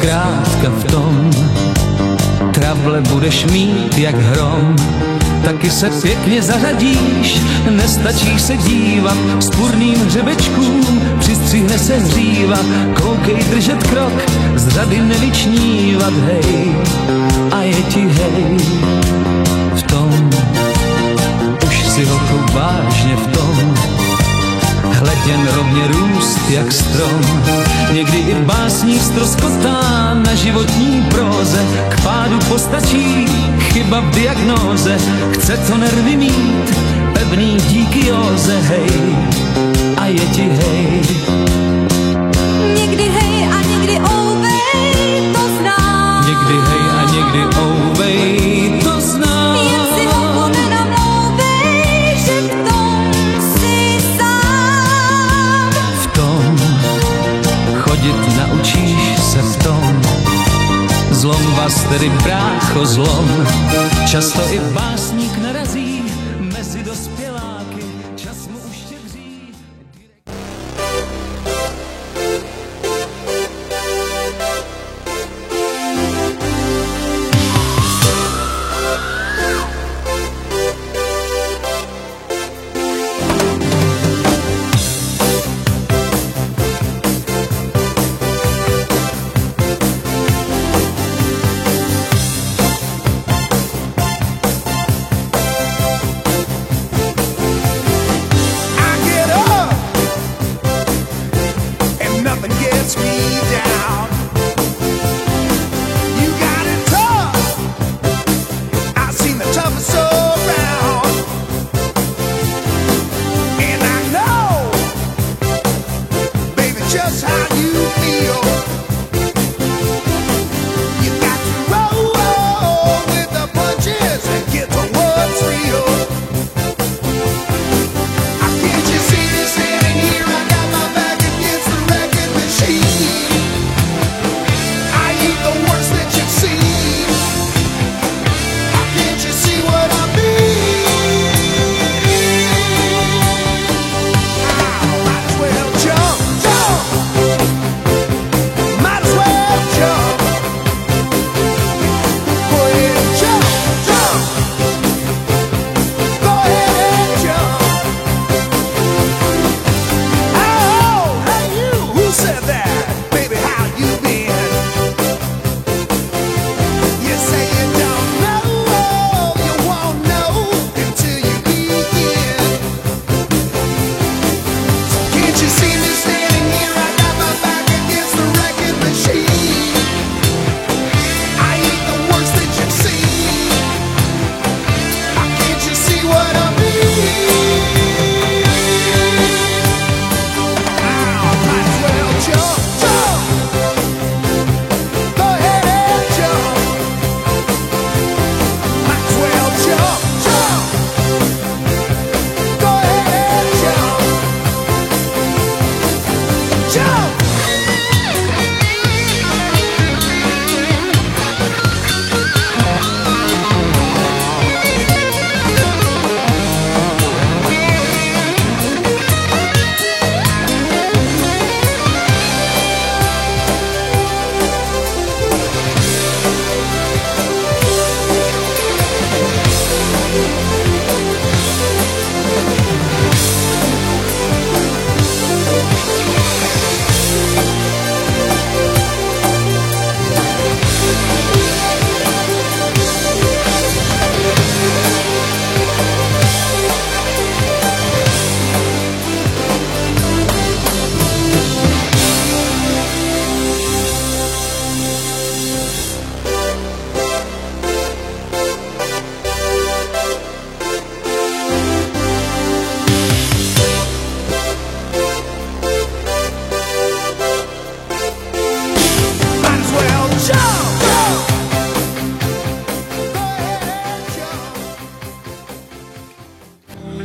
zkrátka v tom, trable budeš mít jak hrom. Taky se pěkně zařadíš, nestačíš se dívat, vzpůrným hřebečkům přistřihne se hříva. Koukej držet krok, z řady nevyčnívat, hej, a je ti hej v tom. Už si holkou vážně v tom, hleděn rovně růst jak strom. Někdy i básník ztroskotá na životní próze, k pádu postačí chyba v diagnóze. Chce to nervy mít pevný díky józe, hej, a je ti hej. Někdy hej a někdy ouvej, to znám. Někdy hej a někdy ouvej, to znám. Jen si holku nenamlouvej, že v tom si sám. V tom chodit naučíš se v tom. Zlom vás tedy brácho zlom. Často i básník narazí mezi dospěláky, čas mu uštědří.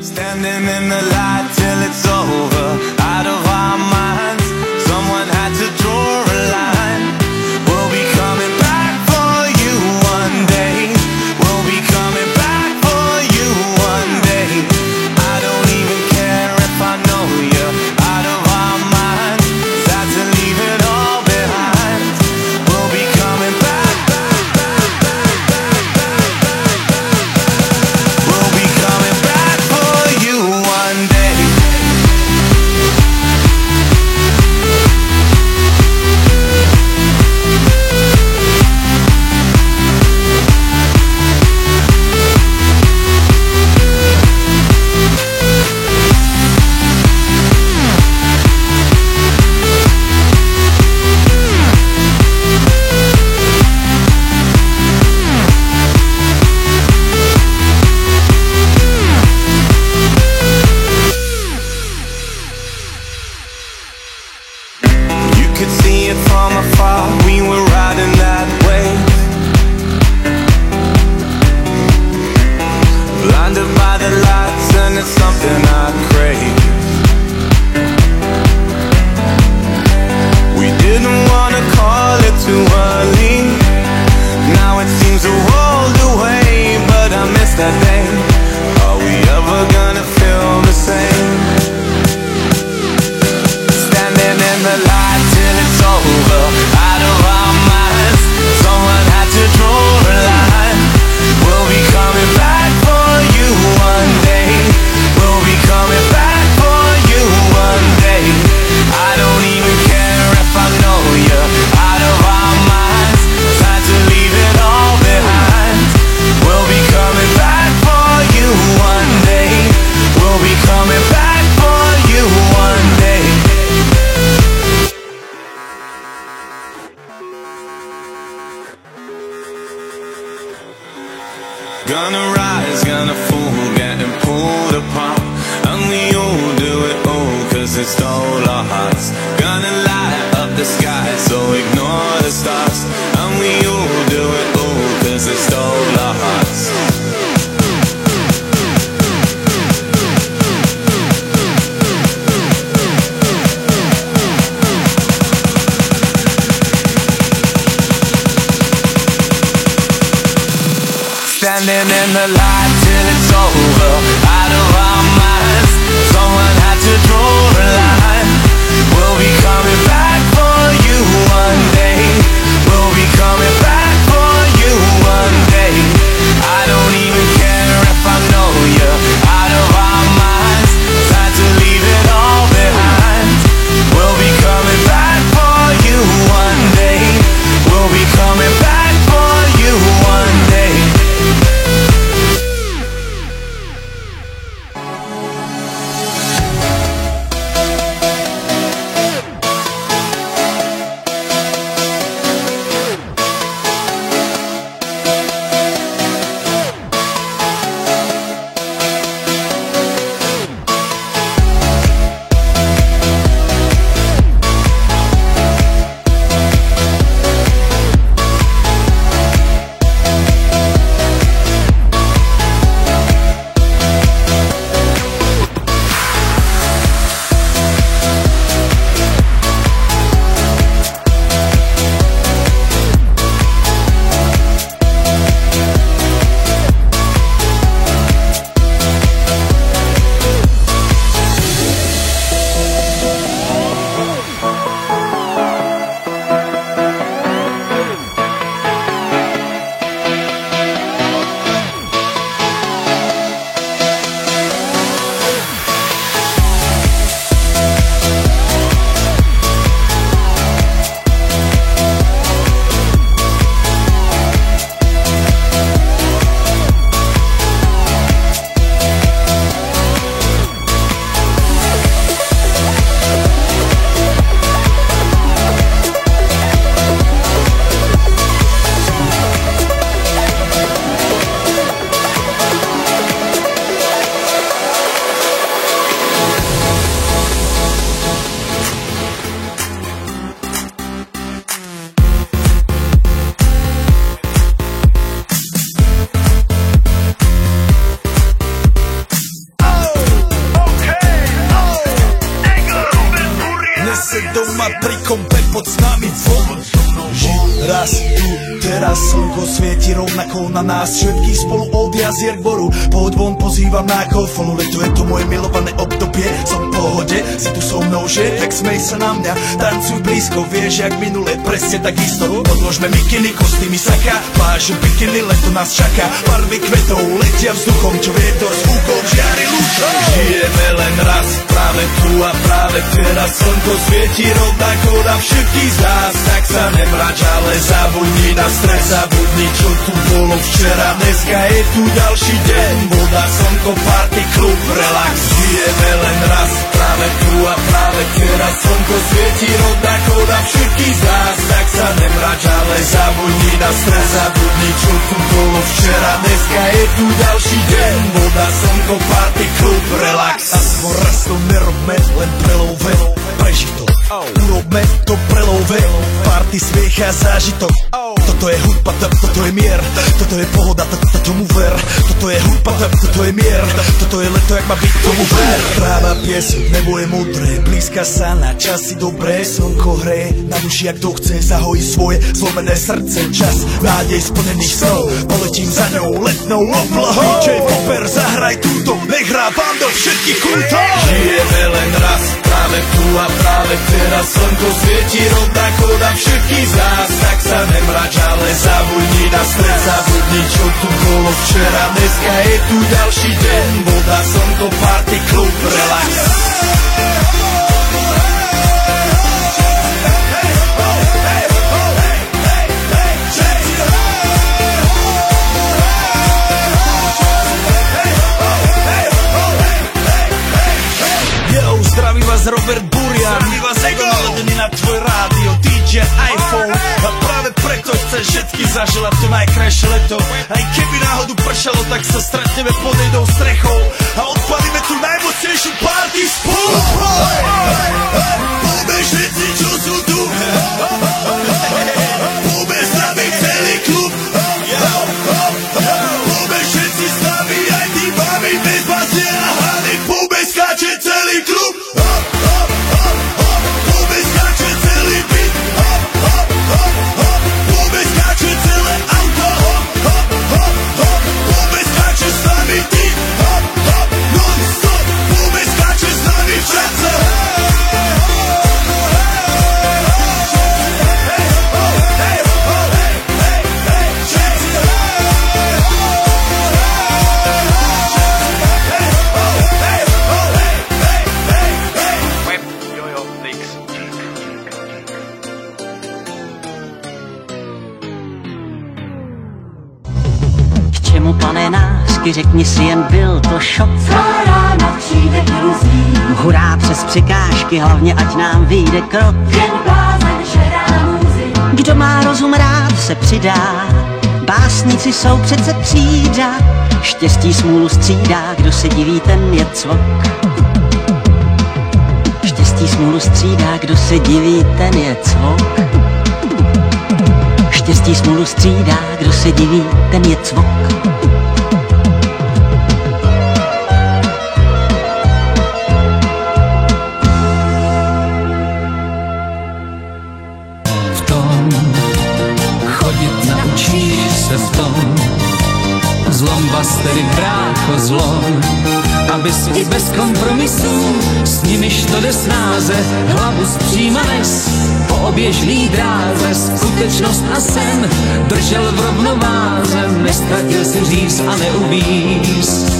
Standing in the light till it's over, out of our minds. Someone had to draw a line. We'll be coming back for you one day. We'll be coming back for you one day. I don't even care if I know you're out of our minds. Sad to leave it all behind. We'll yesterday. Are we ever gonna feel the same? Standing in the light till it's over, out of our minds. Someone had to draw a line. We'll be coming back for you one day. We'll be coming back for you one day. I don't even care if I know you're out of our minds. Time to leave it all behind. We'll be coming back for you one day. We'll be coming back for you one day. Gonna rise, gonna fall, getting pulled apart. Only you'll do it all, cause it stole our hearts. Gonna light up the sky, so ignore the stars. Only you'll do it all, cause it stole our hearts. Standing in the light till it's over, out of our minds. Someone had to draw a line. We'll be coming back for you one day. We'll be coming back for you one day. I don't even care if I know you're out of our minds. Time to leave it all behind. We'll be coming back for you one day. We'll be coming back for you one day. Pri kompe pod nami von. Raz tu, teraz slnko svieti rovnako na nás. Všetkých spolu od jazier k boru. Pohoď von, pozývam na kofonu. Leto je to moje milované obdobie. Som v pohode, si tu so mnou, že? Tak smej sa na mňa, tancuj blízko. Vieš, jak minule, presne tak isto. Odložme mikiny, kostýmy saka. Pláže, bikiny, leto nás čaká. Barvy kvetov letia vzduchom, čo vietor s fúkom žiari lúčom. Žijeme len raz, práve tu a práve teraz. Slnko svieti rovnako na všetkých z nás. Tak sa nemrač, ale zabudni na stres. Zabudni, čo tu bolo včera. Dneska je tu ďalší deň. Voda, slnko, party, klub, relax. Žijeme len raz, práve tu a práve teraz. Slnko svieti rovnako na všetkých z nás. Tak sa nemrač, ale zabudni na stres. Zabudni, čo tu bolo včera. Dneska je tu ďalší deň. Voda, slnko, party, klub, relax. Aspoň raz to nerobme, len prelove. Prežitok, urobme to prelove. Party, smiech a zážitok. Toto je hudba, toto je mier, toto je pohoda, tomu ver. Toto je hudba, toto je mier, toto je leto, jak má byť, tomu ver. Práva pieseň, nebo je modré, blízka sa na časy dobré. Slnko hreje na duši, jak to chce, zahojí svoje zlomené srdce. Čas nádej splnených snov, poletím za ňou letnou oblohou. DJ Popper, zahraj túto, nech hrá vám do všetkých kútov. Žijeme len raz, práve tu a práve teraz. Slnko svieti rovnako na všetkých z nás. Tak sa nemrač, ale zabudni na stres, zabudni, čo tu bolo včera. Dneska je tu ďalší deň, voda, slnko, party, klub, relax. Zdraví vás Robert Burian, zdraví vás Ego, naladený na tvoj rádio, DJ iPhone. A práve preto chcem všetky zaželať to najkrajšie leto. Aj keby náhodu pršalo, tak sa stretneme pod jednou strechou a odpalíme tú najmocnejšiu party spolu. Poďme všetci, čo sú tu, poďme s nami celý klub. Poďme všetci s nami, aj tí mami bez basie a hany. Poďme skáče celý klub. Řekni si, jen byl to šok. Rána přijde iluzí, Hurá přes překážky, hlavně ať nám vyjde krok. jen blázen žerá můzy. Kdo má rozum rád se přidá, básníci jsou přece třída. Štěstí smůlu střídá, kdo se diví, ten je cvok. Štěstí smůlu střídá, kdo se diví, ten je cvok. Štěstí smůlu střídá, kdo se diví, ten je cvok. V tom zlom bastery, brácho, zlom, abys i bez kompromisů, s nimiž to jde snáze, hlavu zpříma nes, po oběžný dráze, skutečnost a sen, držel v rovnováze, nestratil si říz a neuvíz.